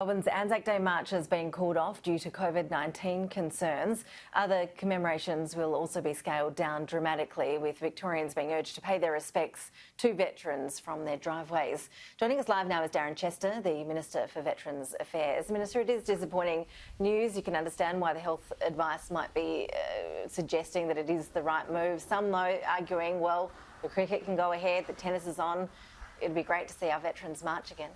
Melbourne's Anzac Day march has been called off due to COVID-19 concerns. Other commemorations will also be scaled down dramatically, with Victorians being urged to pay their respects to veterans from their driveways. Joining us live now is Darren Chester, the Minister for Veterans Affairs. Minister, it is disappointing news. You can understand why the health advice might be suggesting that it is the right move. Some, though, arguing, well, the cricket can go ahead, the tennis is on. It'd be great to see our veterans march again.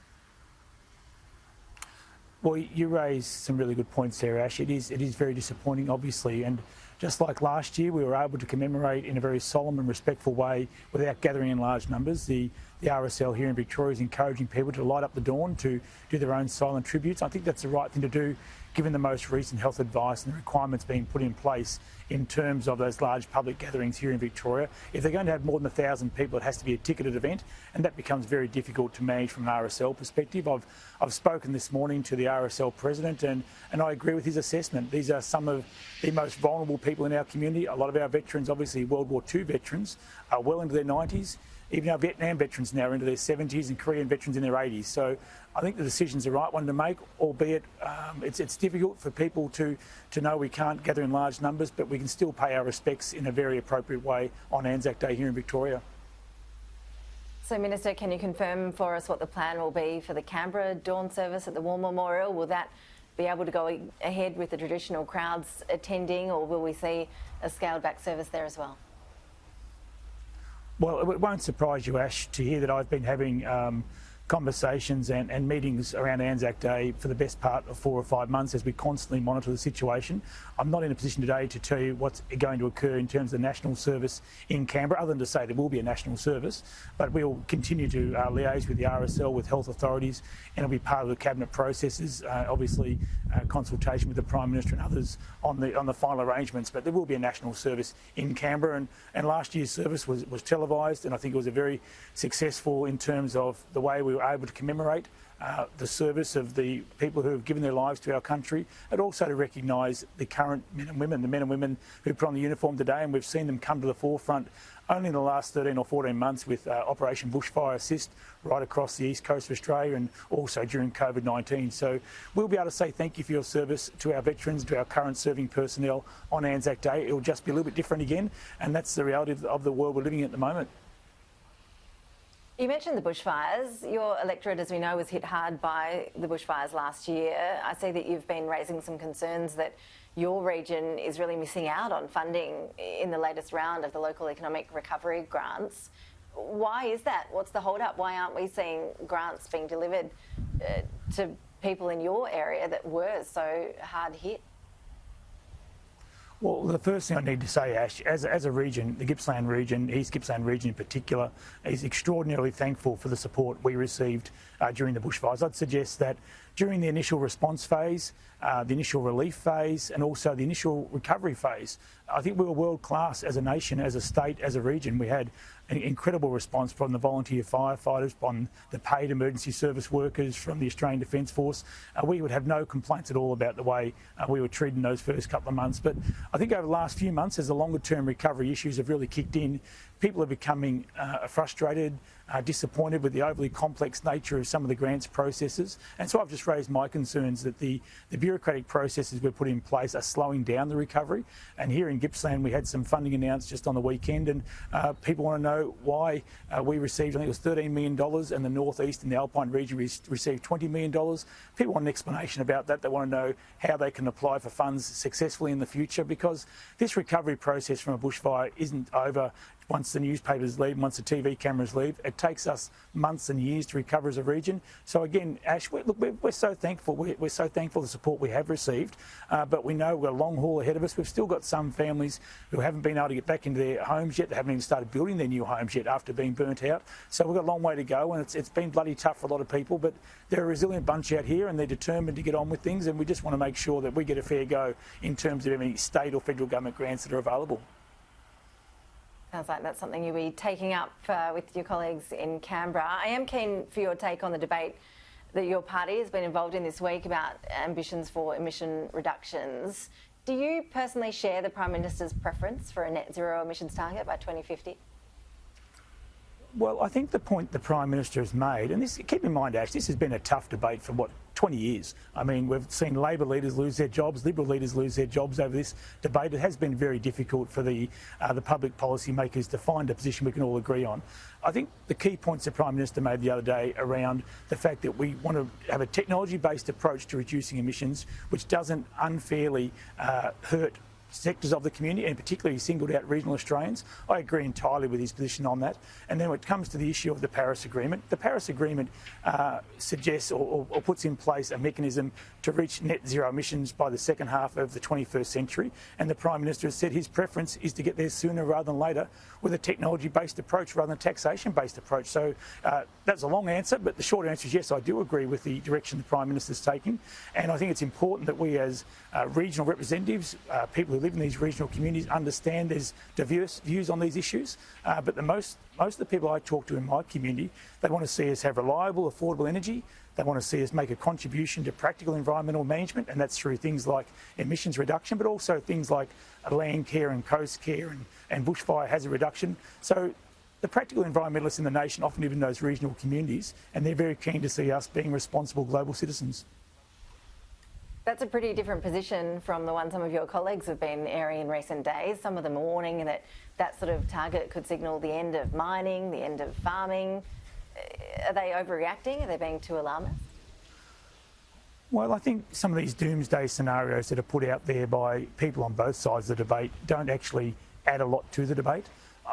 Well, you raised some really good points there, Ash. It is very disappointing, obviously, and just like last year, we were able to commemorate in a very solemn and respectful way without gathering in large numbers. The RSL here in Victoria is encouraging people to light up the dawn, to do their own silent tributes. I think that's the right thing to do, given the most recent health advice and the requirements being put in place in terms of those large public gatherings here in Victoria. If they're going to have more than 1,000 people, it has to be a ticketed event, and that becomes very difficult to manage from an RSL perspective. I've spoken this morning to the RSL president, and I agree with his assessment. These are some of the most vulnerable people in our community. A lot of our veterans, obviously World War II veterans, are well into their 90s. Even our Vietnam veterans now are into their 70s and Korean veterans in their 80s. So I think the decision's the right one to make, albeit it's difficult for people to know we can't gather in large numbers, but we can still pay our respects in a very appropriate way on Anzac Day here in Victoria. So, Minister, can you confirm for us what the plan will be for the Canberra dawn service at the War Memorial? Will that be able to go ahead with the traditional crowds attending, or will we see a scaled-back service there as well? Well, it won't surprise you, Ash, to hear that I've been having conversations and meetings around Anzac Day for the best part of 4 or 5 months as we constantly monitor the situation. I'm not in a position today to tell you what's going to occur in terms of the national service in Canberra, other than to say there will be a national service, but we'll continue to liaise with the RSL, with health authorities, and it'll be part of the cabinet processes, obviously consultation with the Prime Minister and others on the final arrangements, but there will be a national service in Canberra, and last year's service was televised, and I think it was a very successful in terms of the way we were able to commemorate the service of the people who have given their lives to our country, and also to recognise the current men and women, the men and women who put on the uniform today, and we've seen them come to the forefront only in the last 13 or 14 months with Operation Bushfire assist right across the east coast of Australia, and also during COVID-19. So we'll be able to say thank you for your service to our veterans, to our current serving personnel on Anzac Day. It will just be a little bit different again, and that's the reality of the world we're living in at the moment. You mentioned the bushfires. Your electorate, as we know, was hit hard by the bushfires last year. I see that you've been raising some concerns that your region is really missing out on funding in the latest round of the local economic recovery grants. Why is that? What's the hold-up? Why aren't we seeing grants being delivered to people in your area that were so hard hit? Well, the first thing I need to say, Ash, as a region, the Gippsland region, East Gippsland region in particular, is extraordinarily thankful for the support we received during the bushfires. I'd suggest that during the initial response phase, the initial relief phase, and also the initial recovery phase, I think we were world class as a nation, as a state, as a region. We had an incredible response from the volunteer firefighters, from the paid emergency service workers, from the Australian Defence Force. We would have no complaints at all about the way we were treated in those first couple of months. But I think over the last few months, as the longer term recovery issues have really kicked in, people are becoming frustrated, disappointed with the overly complex nature of some of the grants processes. And so I've just raised my concerns that the bureaucratic processes we've put in place are slowing down the recovery. And here in Gippsland, we had some funding announced just on the weekend, and people want to know why we received, I think it was $13 million, and the North East and the Alpine region received $20 million. People want an explanation about that. They want to know how they can apply for funds successfully in the future, because this recovery process from a bushfire isn't over once the newspapers leave, once the TV cameras leave. It takes us months and years to recover as a region. So again, Ash, we're so thankful. We're so thankful for the support we have received, but we know we've got a long haul ahead of us. We've still got some families who haven't been able to get back into their homes yet. They haven't even started building their new homes yet after being burnt out. So we've got a long way to go, and it's been bloody tough for a lot of people, but they're a resilient bunch out here, and they're determined to get on with things, and we just want to make sure that we get a fair go in terms of any state or federal government grants that are available. Sounds like that's something you'll be taking up with your colleagues in Canberra. I am keen for your take on the debate that your party has been involved in this week about ambitions for emission reductions. Do you personally share the Prime Minister's preference for a net zero emissions target by 2050? Well, I think the point the Prime Minister has made, and this, keep in mind, Ash, this has been a tough debate for, 20 years. I mean, we've seen Labor leaders lose their jobs, Liberal leaders lose their jobs over this debate. It has been very difficult for the public policy makers to find a position we can all agree on. I think the key points the Prime Minister made the other day around the fact that we want to have a technology-based approach to reducing emissions, which doesn't unfairly hurt sectors of the community, and particularly singled out regional Australians. I agree entirely with his position on that. And then when it comes to the issue of the Paris Agreement suggests or puts in place a mechanism to reach net zero emissions by the second half of the 21st century. And the Prime Minister has said his preference is to get there sooner rather than later with a technology-based approach rather than a taxation-based approach. So that's a long answer, but the short answer is yes, I do agree with the direction the Prime Minister is taking. And I think it's important that we as regional representatives, people who live in these regional communities, understand there's diverse views on these issues. But most of the people I talk to in my community, they want to see us have reliable, affordable energy. They want to see us make a contribution to practical environmental management, and that's through things like emissions reduction, but also things like land care and coast care and bushfire hazard reduction. So the practical environmentalists in the nation often live in those regional communities, and they're very keen to see us being responsible global citizens. That's a pretty different position from the one some of your colleagues have been airing in recent days. Some of them are warning that that sort of target could signal the end of mining, the end of farming. Are they overreacting? Are they being too alarmist? Well, I think some of these doomsday scenarios that are put out there by people on both sides of the debate don't actually add a lot to the debate.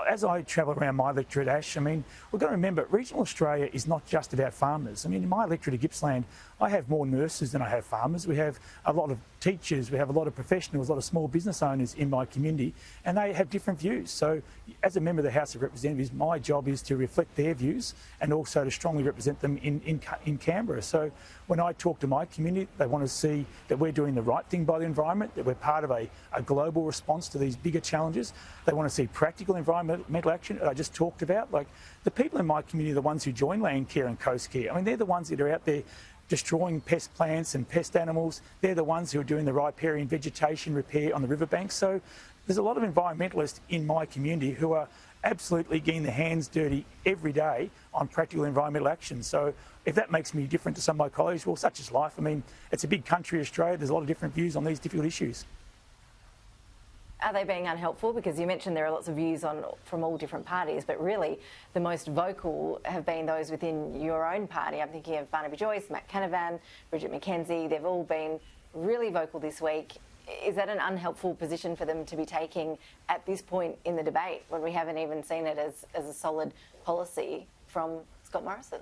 As I travel around my electorate, Ash, I mean, we've got to remember, regional Australia is not just about farmers. I mean, in my electorate of Gippsland, I have more nurses than I have farmers. We have a lot of teachers, we have a lot of professionals, a lot of small business owners in my community, and they have different views. So as a member of the House of Representatives, my job is to reflect their views and also to strongly represent them in Canberra. So when I talk to my community, they want to see that we're doing the right thing by the environment, that we're part of a global response to these bigger challenges. They want to see practical environmental action that I just talked about. Like, the people in my community are the ones who join land care and coast care. I mean, they're the ones that are out there destroying pest plants and pest animals. They're the ones who are doing the riparian vegetation repair on the riverbanks. So there's a lot of environmentalists in my community who are absolutely getting their hands dirty every day on practical environmental action. So if that makes me different to some of my colleagues, well, such is life. I mean, it's a big country, Australia. There's a lot of different views on these difficult issues. Are they being unhelpful? Because you mentioned there are lots of views from all different parties, but really the most vocal have been those within your own party. I'm thinking of Barnaby Joyce, Matt Canavan, Bridget McKenzie. They've all been really vocal this week. Is that an unhelpful position for them to be taking at this point in the debate when we haven't even seen it as a solid policy from Scott Morrison?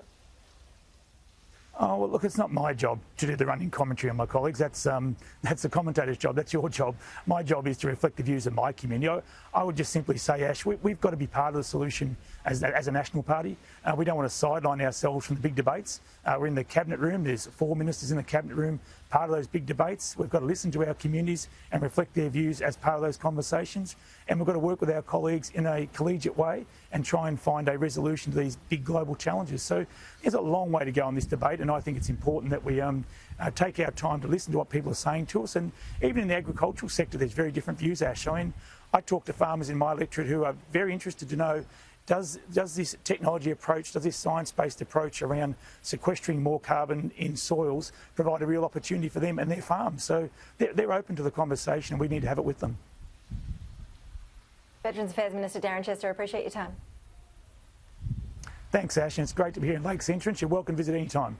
Oh, well, look, it's not my job to do the running commentary on my colleagues. That's the commentator's job. That's your job. My job is to reflect the views of my community. I would just simply say, Ash, we've got to be part of the solution as a national party. We don't want to sideline ourselves from the big debates. We're in the cabinet room. There's 4 ministers in the cabinet room, part of those big debates. We've got to listen to our communities and reflect their views as part of those conversations. And we've got to work with our colleagues in a collegiate way and try and find a resolution to these big global challenges. So there's a long way to go on this debate, and I think it's important that we take our time to listen to what people are saying to us. And even in the agricultural sector, there's very different views, Ash. I mean, I talk to farmers in my electorate who are very interested to know, does this technology approach, does this science-based approach around sequestering more carbon in soils provide a real opportunity for them and their farms? So they're open to the conversation, and we need to have it with them. Veterans Affairs Minister Darren Chester, appreciate your time. Thanks, Ash, and it's great to be here in Lakes Entrance. You're welcome to visit any time.